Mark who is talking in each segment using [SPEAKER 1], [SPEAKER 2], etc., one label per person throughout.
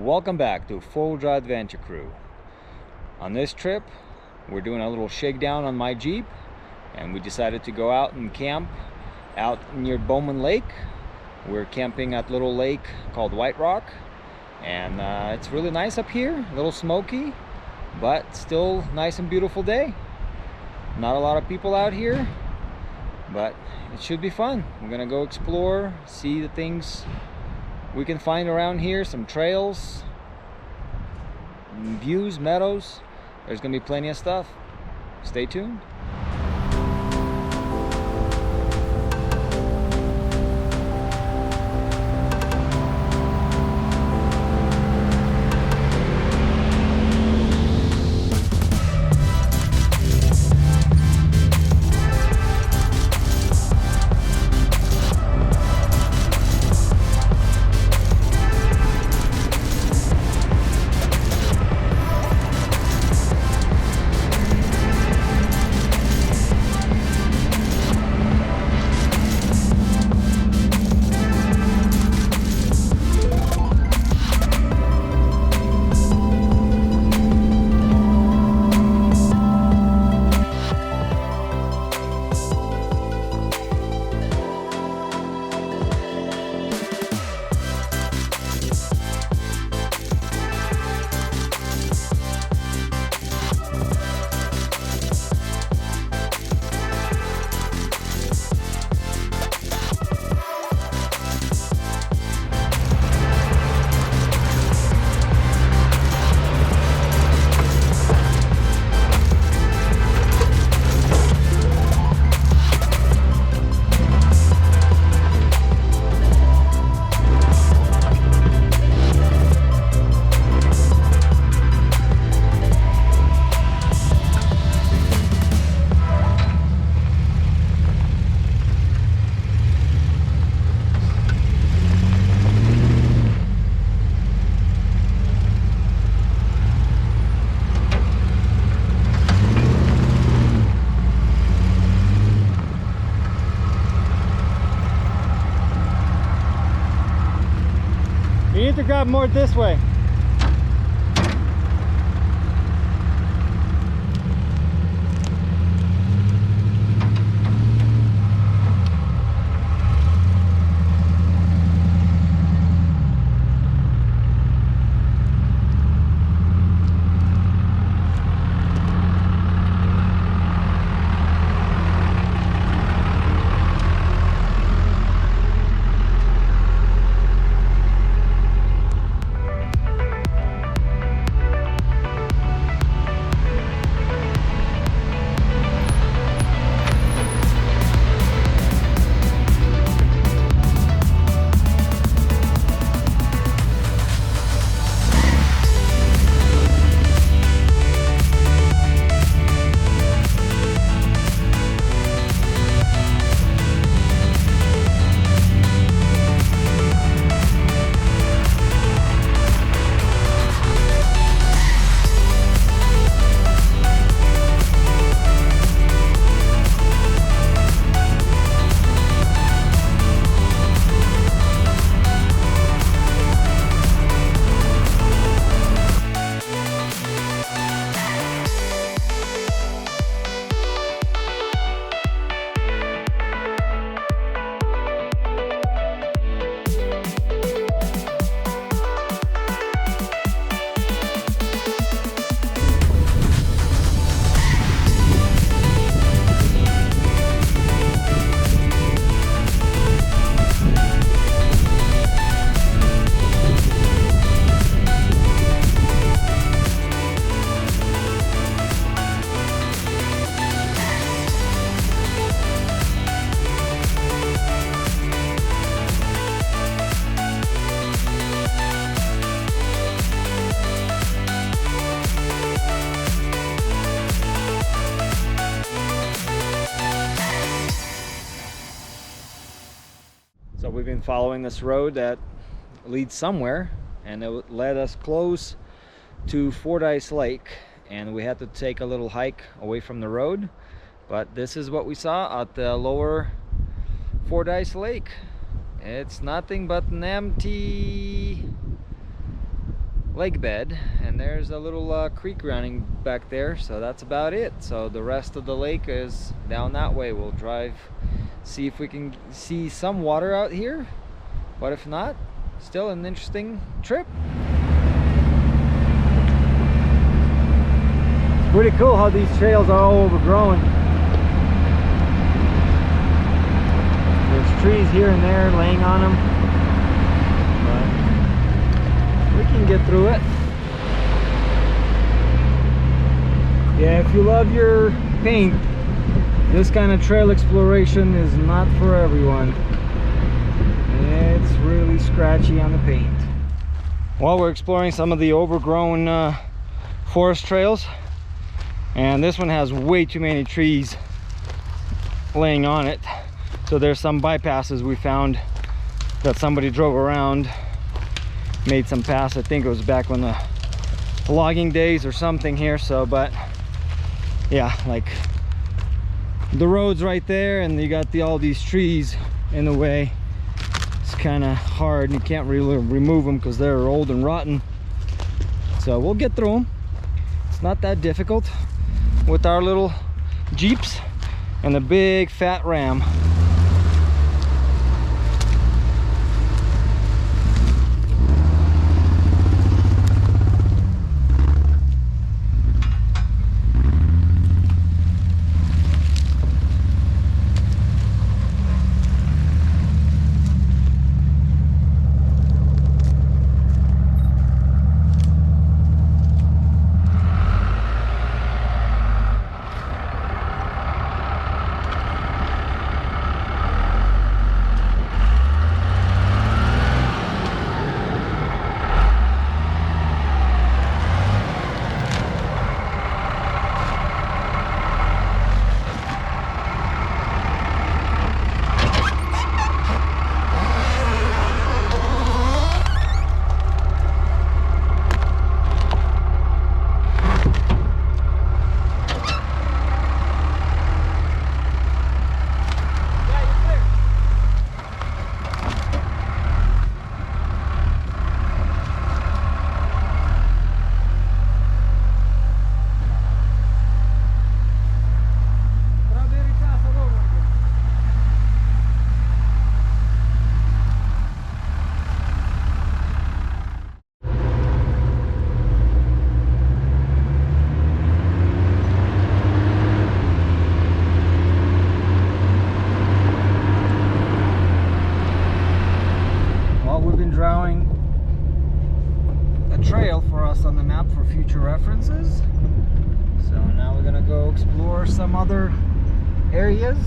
[SPEAKER 1] Welcome back to Full Drive Adventure Crew. On this trip, we're doing a little shakedown on my Jeep, and we decided to go out and camp out near Bowman Lake. We're camping at a little lake called White Rock, and it's really nice up here, a little smoky, but still nice and beautiful day. Not a lot of people out here, but it should be fun. We're gonna go explore, see the things we can find around here, some trails, views, meadows. There's gonna be plenty of stuff. Stay tuned. You need to grab more this way. So we've been following this road that leads somewhere, and it led us close to Fordyce Lake, and we had to take a little hike away from the road, but this is what we saw at the lower Fordyce Lake. It's nothing but an empty lake bed, and there's a little creek running back there, so that's about it. So the rest of the lake is down that way. We'll drive, see if we can see some water out here, but if not, still an interesting trip. It's pretty cool how these trails are all overgrown. There's trees here and there laying on them, but we can get through it. Yeah, if you love your paint, this kind of trail exploration is not for everyone. It's really scratchy on the paint. While we're exploring some of the overgrown forest trails, and this one has way too many trees laying on it, so there's some bypasses we found that somebody drove around, made some pass. I think it was back when the logging days or something here. So, but yeah, like the road's right there and you got all these trees in the way. It's kind of hard, you can't really remove them because they're old and rotten, so we'll get through them. It's not that difficult with our little Jeeps and the big fat Ram. On the map for future references. So now we're gonna go explore some other areas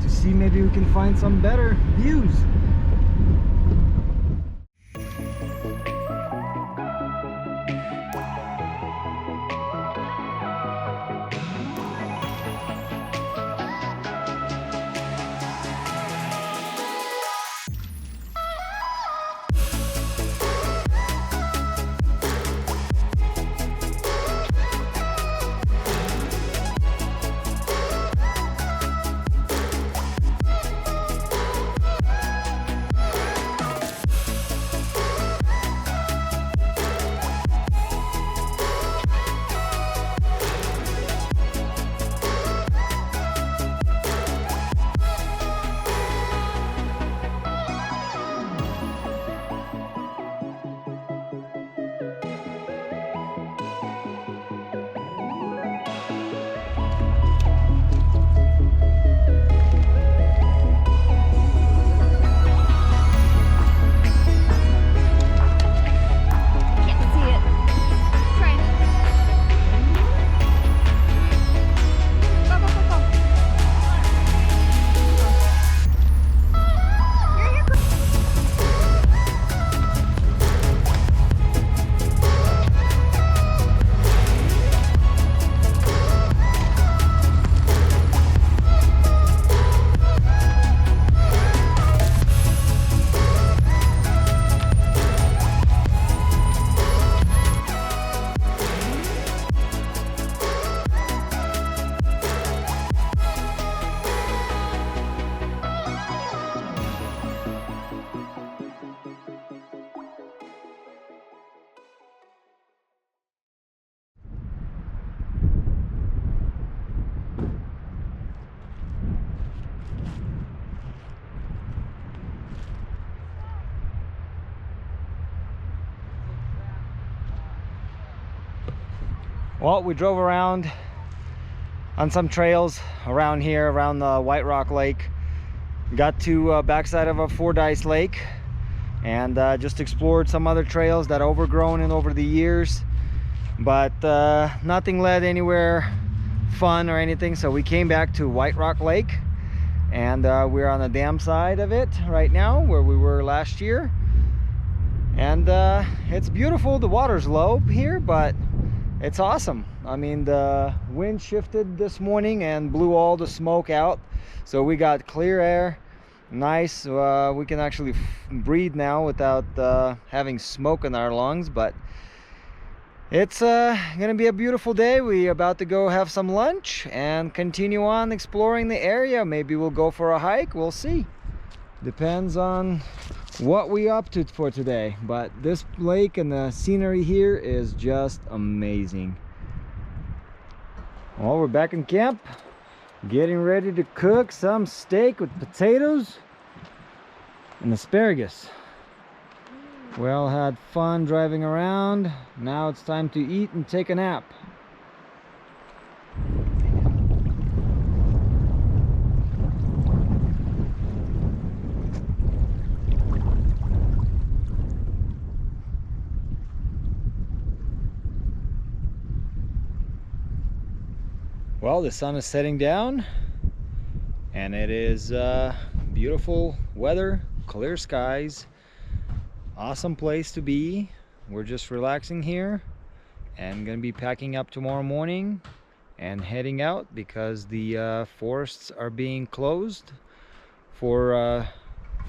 [SPEAKER 1] to see maybe we can find some better views. Well, we drove around on some trails around here, around the White Rock Lake. Got to backside of a Fordyce Lake, and just explored some other trails that overgrown in over the years, but nothing led anywhere fun or anything. So we came back to White Rock Lake, and we're on the dam side of it right now, where we were last year. And it's beautiful. The water's low here, but it's awesome. I mean, the wind shifted this morning and blew all the smoke out, so we got clear air. Nice. We can actually breathe now without having smoke in our lungs. But it's gonna be a beautiful day. We're about to go have some lunch and continue on exploring the area. Maybe we'll go for a hike. We'll see. Depends on what we up to for today. But this lake and the scenery here is just amazing. Well, we're back in camp, getting ready to cook some steak with potatoes and asparagus. Well, had fun driving around. Now it's time to eat and take a nap. Well, the sun is setting down, and it is beautiful weather, clear skies, awesome place to be. We're just relaxing here and gonna be packing up tomorrow morning and heading out because the forests are being closed for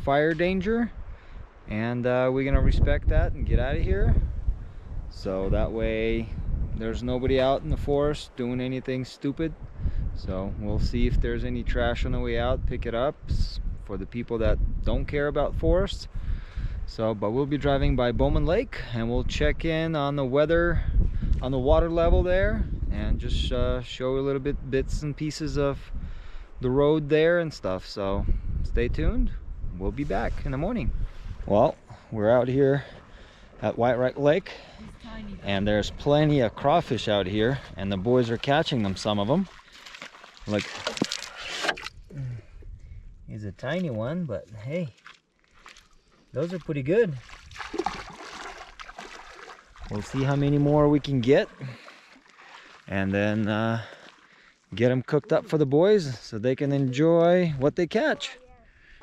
[SPEAKER 1] fire danger, and we're gonna respect that and get out of here, so that way there's nobody out in the forest doing anything stupid. So we'll see if there's any trash on the way out, pick it up for the people that don't care about forests. So, but we'll be driving by Bowman Lake, and we'll check in on the weather, on the water level there, and just show a little bits and pieces of the road there and stuff. So stay tuned. We'll be back in the morning. Well, we're out here at White Rock Lake, and there's plenty of crawfish out here, and the boys are catching them, some of them. Look, he's a tiny one, but hey, those are pretty good. We'll see how many more we can get, and then get them cooked up for the boys so they can enjoy what they catch.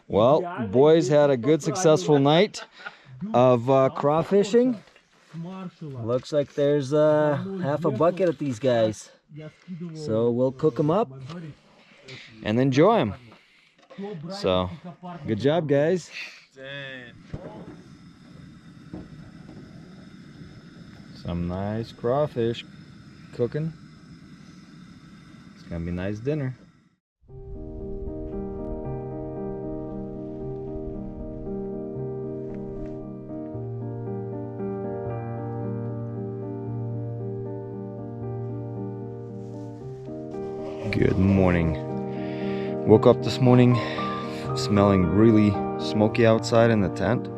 [SPEAKER 1] Well, boys had a good successful night of crawfishing. Looks like there's half a bucket of these guys, so we'll cook them up and enjoy them. So good job, guys. Some nice crawfish cooking. It's gonna be a nice dinner. Good morning. Woke up this morning smelling really smoky outside in the tent.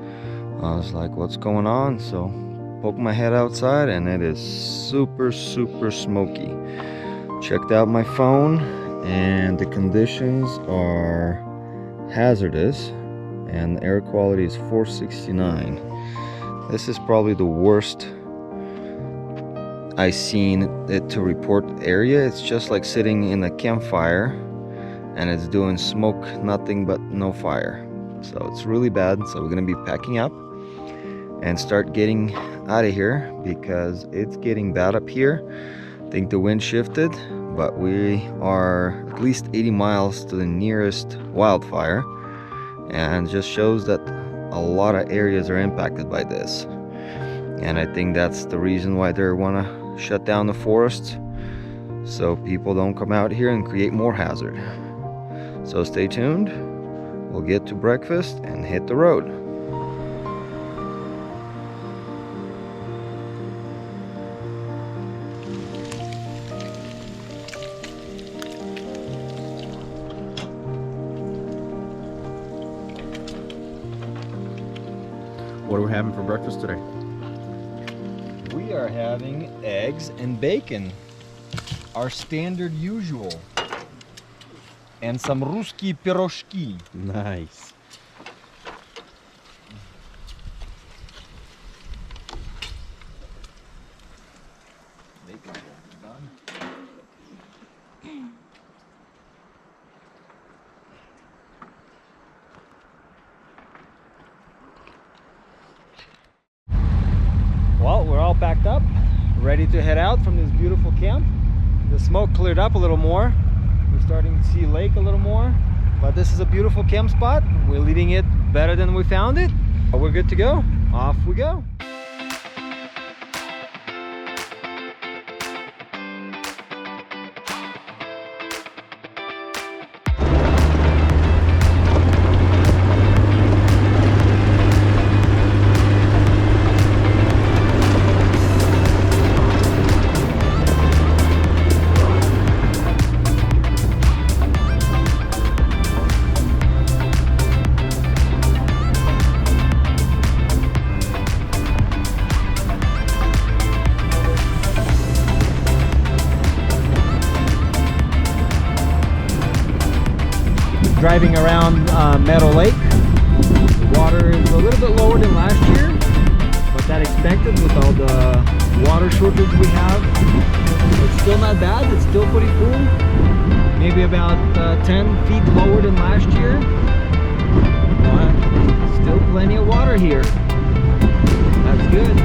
[SPEAKER 1] I was like, what's going on? So poked my head outside, and it is super smoky. Checked out my phone, and the conditions are hazardous, and the air quality is 469. This is probably the worst I seen it to report area. It's just like sitting in a campfire, and it's doing smoke, nothing but no fire. So it's really bad. So we're gonna be packing up and start getting out of here because it's getting bad up here. I think the wind shifted, but we are at least 80 miles to the nearest wildfire, and it just shows that a lot of areas are impacted by this. And I think that's the reason why they want to shut down the forests, so people don't come out here and create more hazard. So stay tuned. We'll get to breakfast and hit the road.
[SPEAKER 2] What are we having for breakfast today?
[SPEAKER 1] We are having eggs and bacon, our standard usual, and some ruski piroshki.
[SPEAKER 2] Nice.
[SPEAKER 1] Bacon's done. Well, we're all packed up, ready to head out from this beautiful camp. The smoke cleared up a little more. We're starting to see lake a little more, but this is a beautiful camp spot. We're leaving it better than we found it. We're good to go. Off we go. Driving around Meadow Lake. The water is a little bit lower than last year, but that expected with all the water shortage we have. It's still not bad, it's still pretty full. Maybe about 10 feet lower than last year, but still plenty of water here. That's good.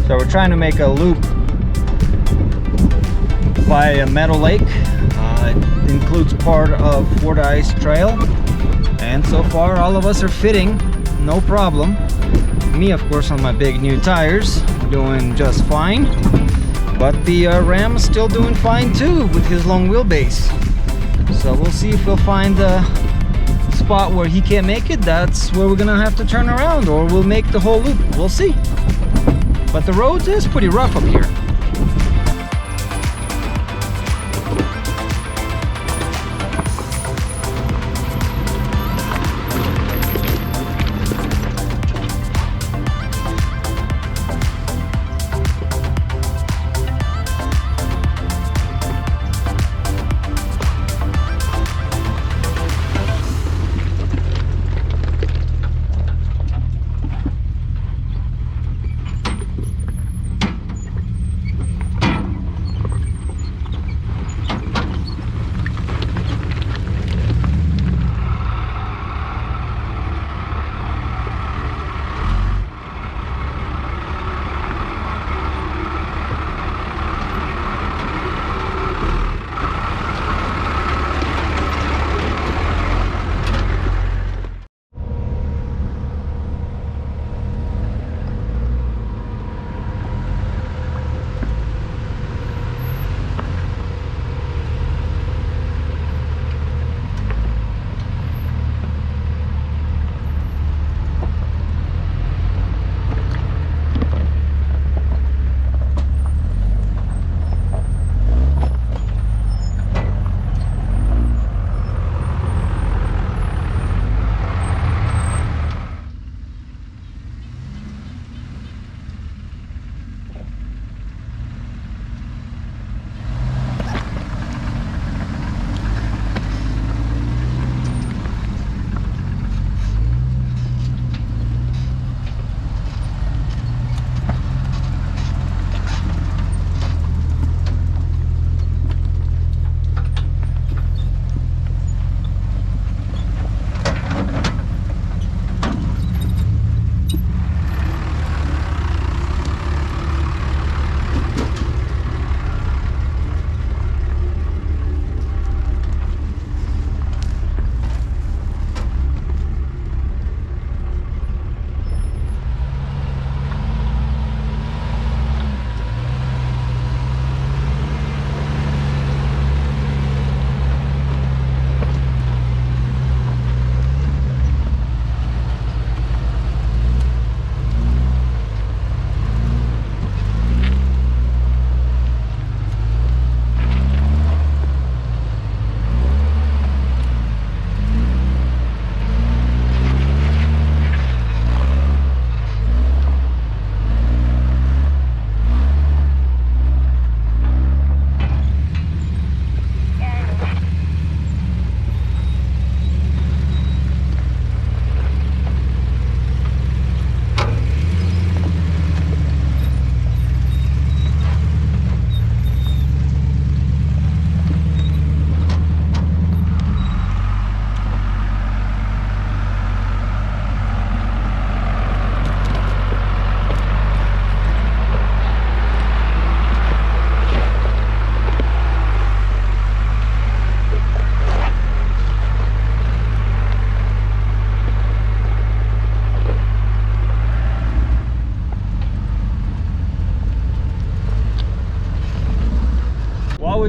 [SPEAKER 1] So we're trying to make a loop by Meadow Lake. It includes part of Fordyce Trail, and so far all of us are fitting, no problem. Me, of course, on my big new tires, doing just fine. But the Ram is still doing fine too with his long wheelbase. So we'll see if we'll find a spot where he can't make it. That's where we're gonna have to turn around, or we'll make the whole loop. We'll see. But the road is pretty rough up here.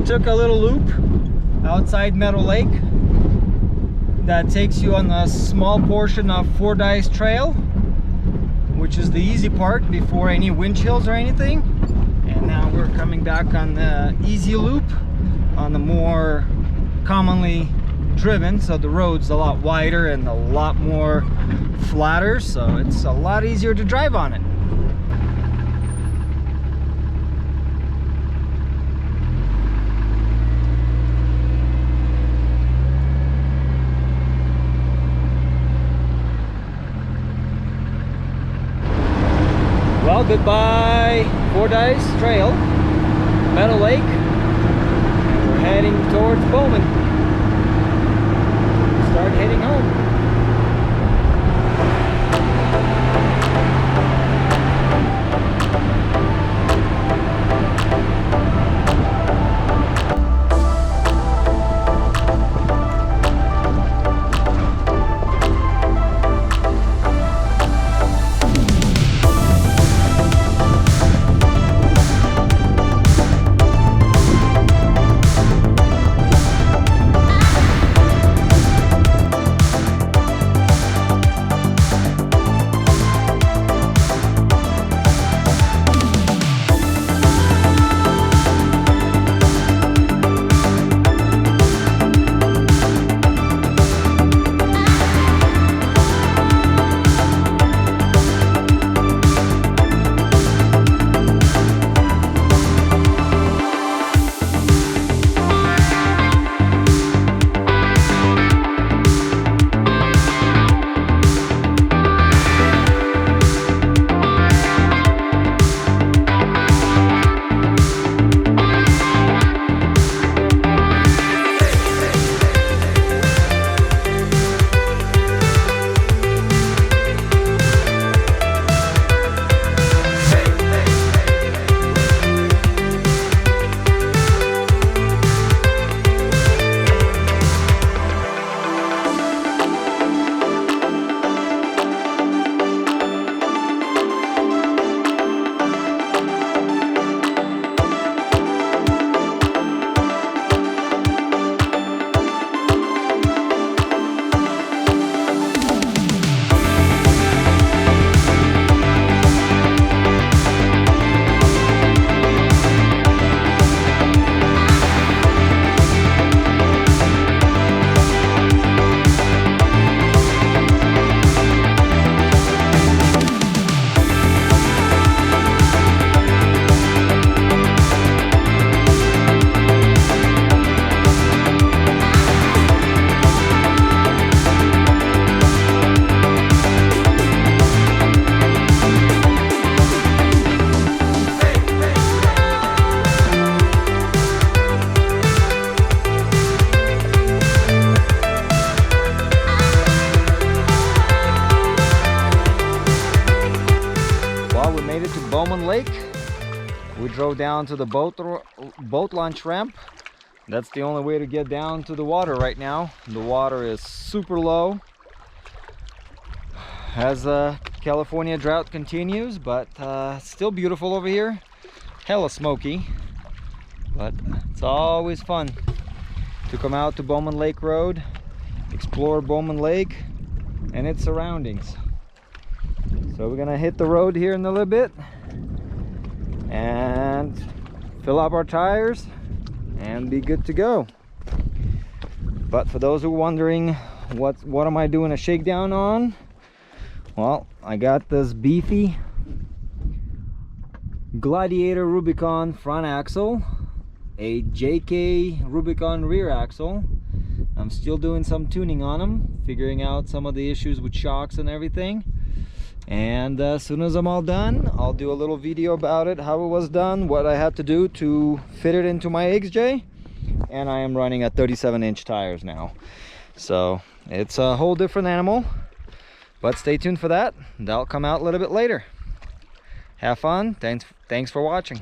[SPEAKER 1] we took a little loop outside Meadow Lake that takes you on a small portion of Fordyce Trail, which is the easy part before any wind chills or anything. And now we're coming back on the easy loop on the more commonly driven, so the road's a lot wider and a lot more flatter, so it's a lot easier to drive on it. Well, goodbye Fordyce Trail, Meadow Lake, and we're heading towards Bowman. Start heading home. Bowman Lake. We drove down to the boat launch ramp. That's the only way to get down to the water right now. The water is super low as California drought continues, but still beautiful over here. Hella smoky, but it's always fun to come out to Bowman Lake Road, explore Bowman Lake and its surroundings. So we're gonna hit the road here in a little bit and fill up our tires and be good to go. But for those who are wondering what am I doing a shakedown on, well, I got this beefy Gladiator Rubicon front axle, a JK Rubicon rear axle. I'm still doing some tuning on them, figuring out some of the issues with shocks and everything. And as soon as I'm all done, I'll do a little video about it, how it was done, what I had to do to fit it into my XJ. And I am running at 37-inch tires now, so it's a whole different animal. But stay tuned for that. That'll come out a little bit later. Have fun. Thanks for watching.